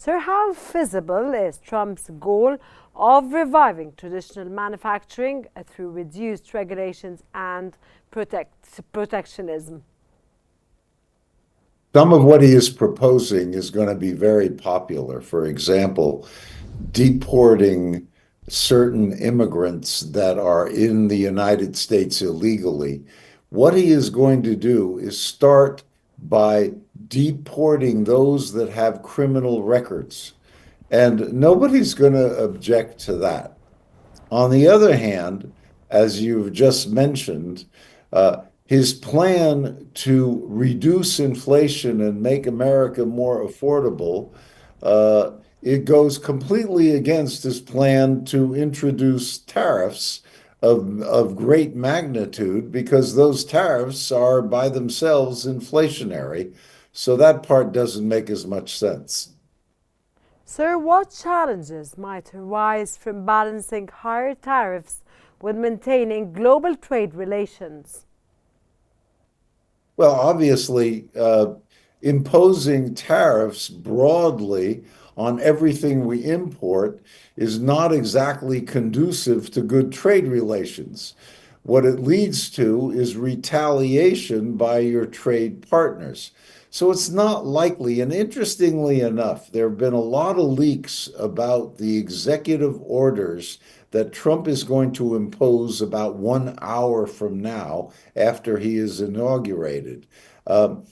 Sir, how feasible is Trump's goal of reviving traditional manufacturing through reduced regulations and protectionism? Some of what he is proposing is going to be very popular. For example, deporting certain immigrants that are in the United States illegally. What he is going to do is start by deporting those that have criminal records. And nobody's going to object to that. On the other hand, as you've just mentioned, his plan to reduce inflation and make America more affordable, uh, it goes completely against his plan to introduce tariffs of great magnitude because those tariffs are by themselves inflationary. So that part doesn't make as much sense. Sir, what challenges might arise from balancing higher tariffs with maintaining global trade relations? Well, obviously, imposing tariffs broadly on everything we import is not exactly conducive to good trade relations. What it leads to is retaliation by your trade partners. So it's not likely. And interestingly enough, there have been a lot of leaks about the executive orders that Trump is going to impose about 1 hour from now after he is inaugurated. Um,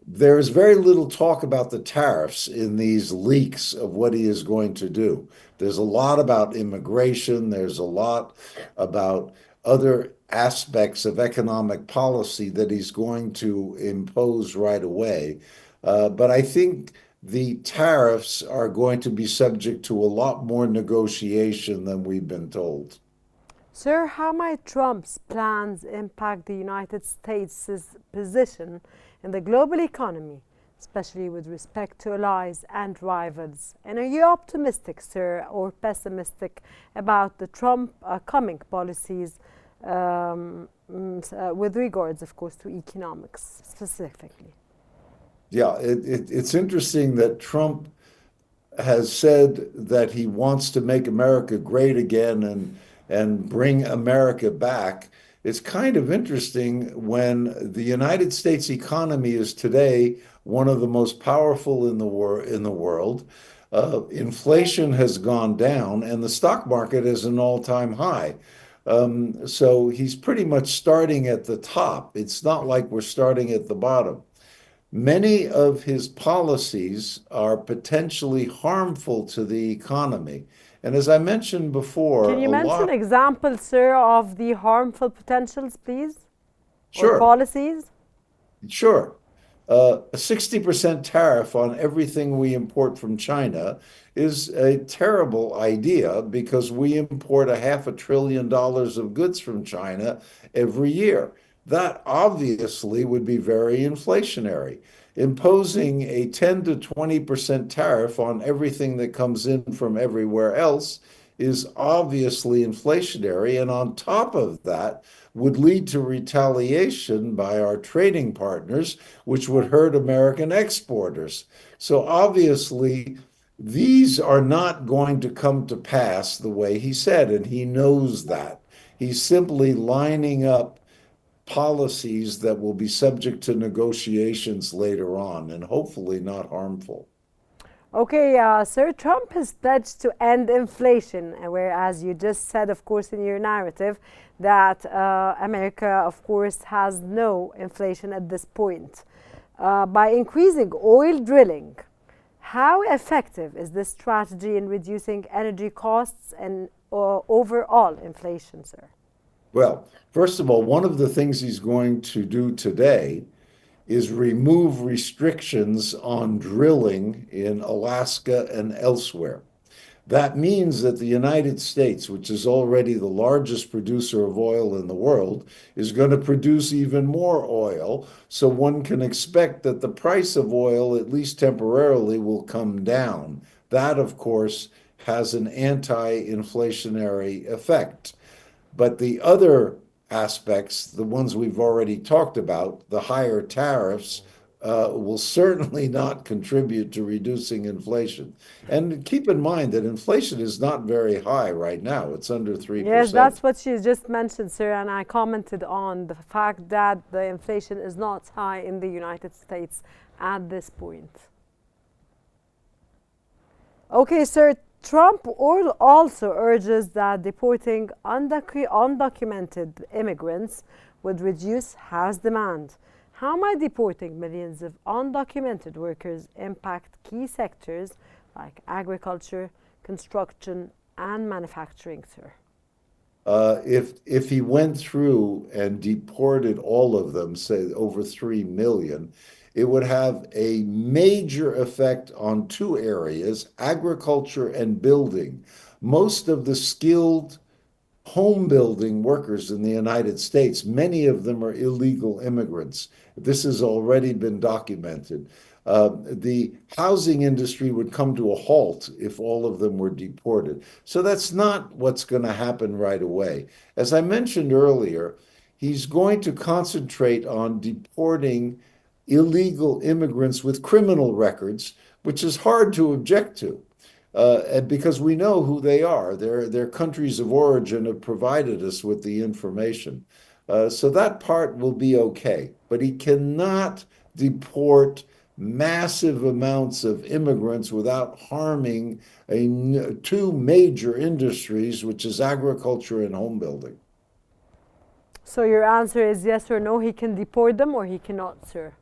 there's very little talk about the tariffs in these leaks of what he is going to do. There's a lot about immigration, there's a lot about other aspects of economic policy that he's going to impose right away. But I think the tariffs are going to be subject to a lot more negotiation than we've been told. Sir, how might Trump's plans impact the United States' position in the global economy, especially with respect to allies and rivals? And are you optimistic, sir, or pessimistic about the Trump coming policies with regards, of course, to economics specifically? Yeah, it's interesting that Trump has said that he wants to make America great again and bring America back. It's kind of interesting when the United States economy is today one of the most powerful in the world. Inflation has gone down, and the stock market is an all-time high. So he's pretty much starting at the top. It's not like we're starting at the bottom. Many of his policies are potentially harmful to the economy. And as I mentioned before, Can you a mention lot, examples, sir, of the harmful potentials, please, or sure, policies? sure. A 60% tariff on everything we import from China is a terrible idea because we import $500 billion of goods from China every year. That obviously would be very inflationary. Imposing a 10 to 20% tariff on everything that comes in from everywhere else is obviously inflationary. And on top of that, would lead to retaliation by our trading partners, which would hurt American exporters. So obviously, these are not going to come to pass the way he said, and he knows that. He's simply lining up policies that will be subject to negotiations later on and hopefully not harmful. Okay, Sir, Trump has pledged to end inflation, whereas you just said, of course, in your narrative that America, of course, has no inflation at this point. By increasing oil drilling, how effective is this strategy in reducing energy costs and overall inflation, sir? Well, first of all, one of the things he's going to do today is remove restrictions on drilling in Alaska and elsewhere. That means that the United States, which is already the largest producer of oil in the world, is going to produce even more oil. So one can expect that the price of oil, at least temporarily, will come down. That, of course, has an anti-inflationary effect. But the other aspects, the ones we've already talked about, the higher tariffs, will certainly not contribute to reducing inflation. And keep in mind that inflation is not very high right now. It's under Yes, 3%. that's what you just mentioned, sir, and I commented on the fact that the inflation is not high in the United States at this point. Okay, sir, Trump also urges that deporting undocumented immigrants would reduce house demand. How might deporting millions of undocumented workers impact key sectors like agriculture, construction, and manufacturing, sir? If he went through and deported all of them, say over 3 million, it would have a major effect on two areas, agriculture and building. Most of the skilled home building workers in the United States, many of them are illegal immigrants. This has already been documented. The housing industry would come to a halt if all of them were deported. So that's not what's going to happen right away. As I mentioned earlier, he's going to concentrate on deporting illegal immigrants with criminal records, which is hard to object to. And because we know who they are. Their countries of origin have provided us with the information. So that part will be okay. But he cannot deport massive amounts of immigrants without harming two major industries, which is agriculture and home building. So your answer is yes or no, he can deport them or he cannot, sir?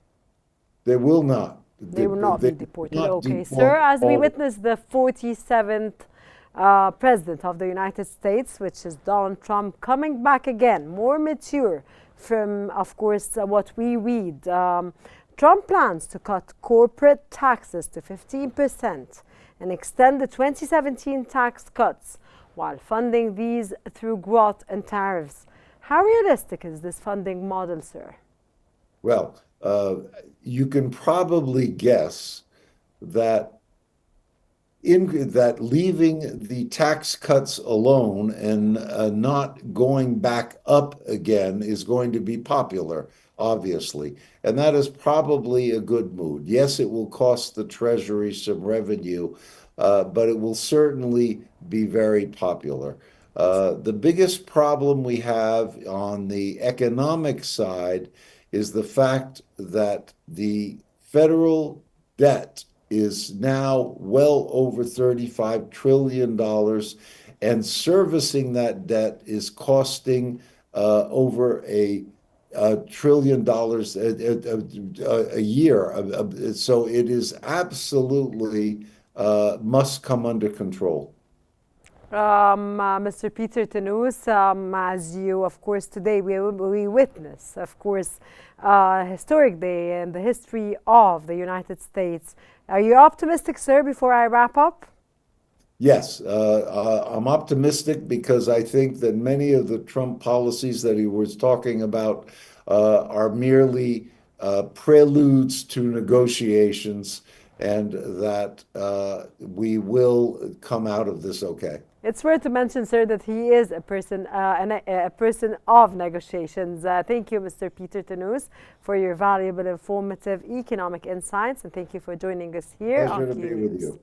They will not. They will not They be will deported. not Okay, sir, deport as we all. witnessed the 47th President of the United States, which is Donald Trump, coming back again, more mature from, of course, what we read. Trump plans to cut corporate taxes to 15% and extend the 2017 tax cuts while funding these through growth and tariffs. How realistic is this funding model, sir? Well, you can probably guess that in that leaving the tax cuts alone and not going back up again is going to be popular, obviously. And that is probably a good mood. Yes, it will cost the Treasury some revenue, but it will certainly be very popular. The biggest problem we have on the economic side is the fact that the federal debt is now well over $35 trillion, and servicing that debt is costing over $1 trillion a year. So it is absolutely must come under control. Mr. Peter Tenous, as you, of course, today we witness, of course, historic day in the history of the United States. Are you optimistic, sir, before I wrap up? Yes, I'm optimistic because I think that many of the Trump policies that he was talking about are merely preludes to negotiations, and that we will come out of this okay. It's worth to mention, sir, that he is a person of negotiations. Thank you, Mr. Peter Tenous, for your valuable, informative economic insights, and thank you for joining us here on Pleasure to Q be with News. you.